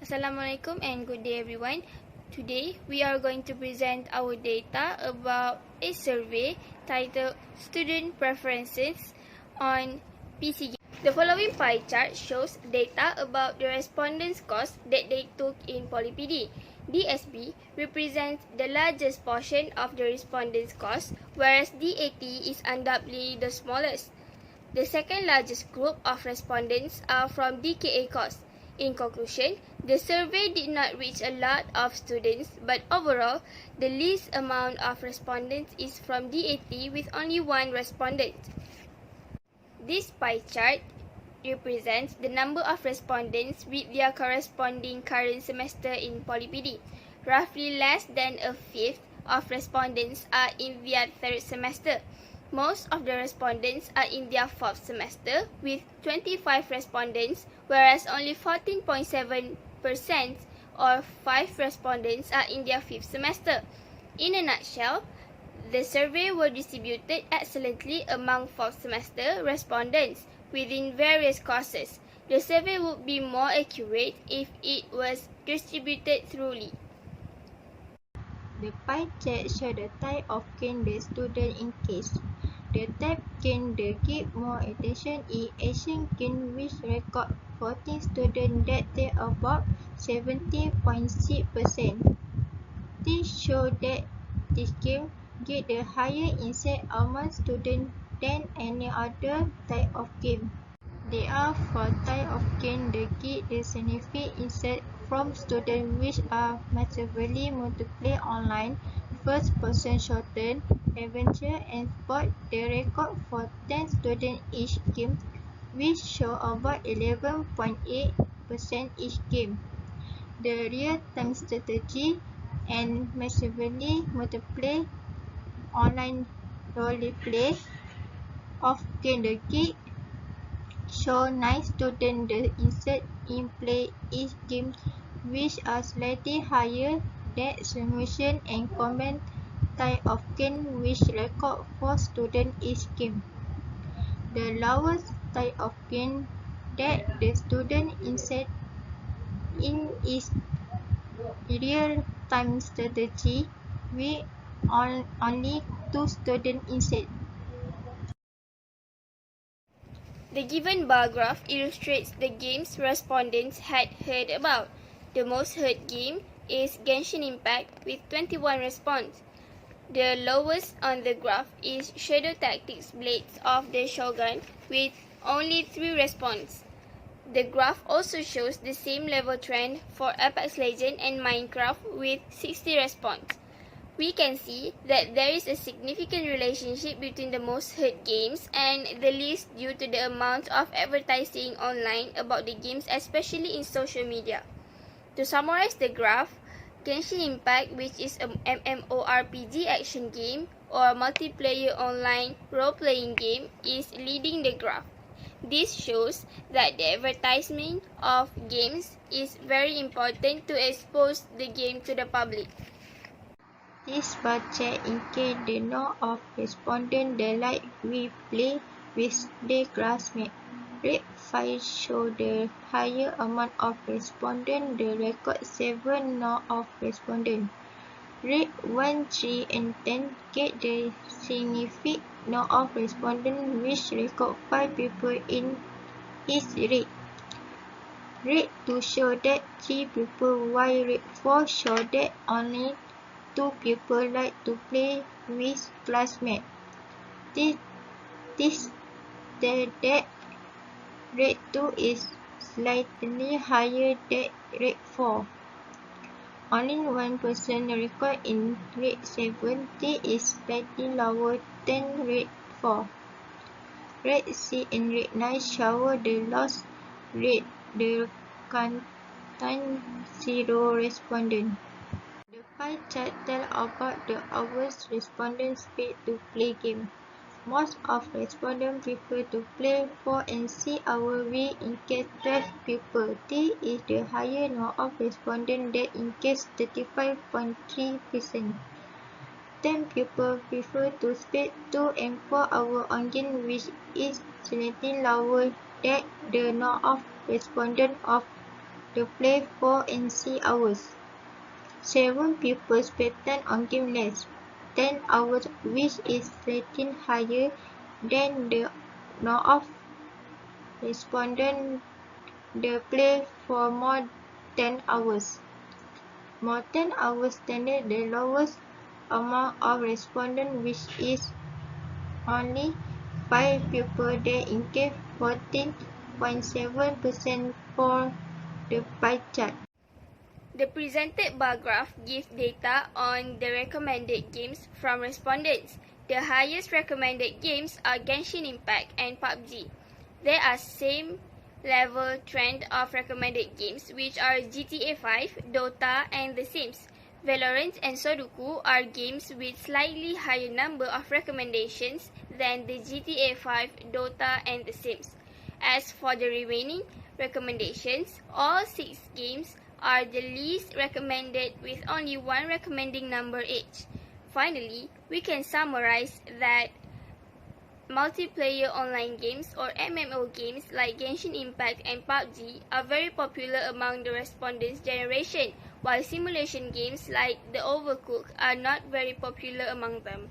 Assalamualaikum and good day everyone. Today we are going to present our data about a survey titled Student Preferences on PC Games. The following pie chart shows data about the respondents' course that they took in PolyPD. DSB represents the largest portion of the respondents' course, whereas DAT is undoubtedly the smallest. The second largest group of respondents are from DKA course. In conclusion, the survey did not reach a lot of students, but overall, the least amount of respondents is from DAT with only one respondent. This pie chart represents the number of respondents with their corresponding current semester in PolyPD. Roughly less than a fifth of respondents are in their third semester. Most of the respondents are in their fourth semester with 25 respondents, whereas only 14.7% or 5 respondents are in their fifth semester. In a nutshell, the survey was distributed excellently among fourth semester respondents within various courses. The survey would be more accurate if it was distributed thoroughly. The pie chart shows the type of game the student engaged. The type game that give more attention is Asian game, which record 14 students that take about 70.6%. This shows that this game get the higher insight among students than any other type of game. There are 4 types of game that get the significant insight from students, which are massively multiplayer online, first-person shooter, adventure, and sport. They record for 10 students each game, which show about 11.8% each game. The real-time strategy and massively multiplayer online roleplay of Game the Geek show 9 students the insight in play each game, which are slightly higher than simulation and combat type of game, which record 4 students each game. The lowest type of game that the student insight in is real-time strategy, with only 2 students insight. The given bar graph illustrates the games respondents had heard about. The most heard game is Genshin Impact with 21 responses. The lowest on the graph is Shadow Tactics Blades of the Shogun with only 3 responses. The graph also shows the same level trend for Apex Legends and Minecraft with 60 responses. We can see that there is a significant relationship between the most heard games and the least due to the amount of advertising online about the games, especially in social media. To summarize the graph, Genshin Impact, which is a MMORPG action game or multiplayer online role-playing game, is leading the graph. This shows that the advertisement of games is very important to expose the game to the public. This bar chart indicates the number of respondents that like we play with their classmates. Red 5 shows the higher amount of respondents, the record 7 number of respondents. Red 1, 3, and 10 get the significant number of respondents, which record 5 people in each red. Red 2 shows that 3 people, while red 4 shows that only 2 people like to play with classmates. This that red 2 is slightly higher than red 4. Only 1 person recorded in red 7. This is slightly lower than red 4. Red 6 and red 9 show the lowest rate, the contain 0 respondents. The pie chart tells about the hours respondents spend to play game. Most of respondents prefer to play 4 and 6 hours, which engage 12 people. This is the higher number of respondents that engage 35.3%. 10 people prefer to spend 2 and 4 hours on game, which is slightly lower than the number of respondents of The play 4 NC hours. 7 people spend on game less 10 hours, which is rated higher than the number of respondents that play for more 10 hours. More 10 hours standard the lowest amount of respondents, which is only 5 people. They indicate 14.7% for the pie chart. The presented bar graph gives data on the recommended games from respondents. The highest recommended games are Genshin Impact and PUBG. There are same level trend of recommended games, which are GTA 5, Dota, and The Sims. Valorant and Sudoku are games with slightly higher number of recommendations than the GTA 5, Dota, and The Sims. As for the remaining recommendations, all 6 games are the least recommended with only 1 recommending number each. Finally, we can summarize that multiplayer online games or MMO games like Genshin Impact and PUBG are very popular among the respondents' generation, while simulation games like the Overcooked are not very popular among them.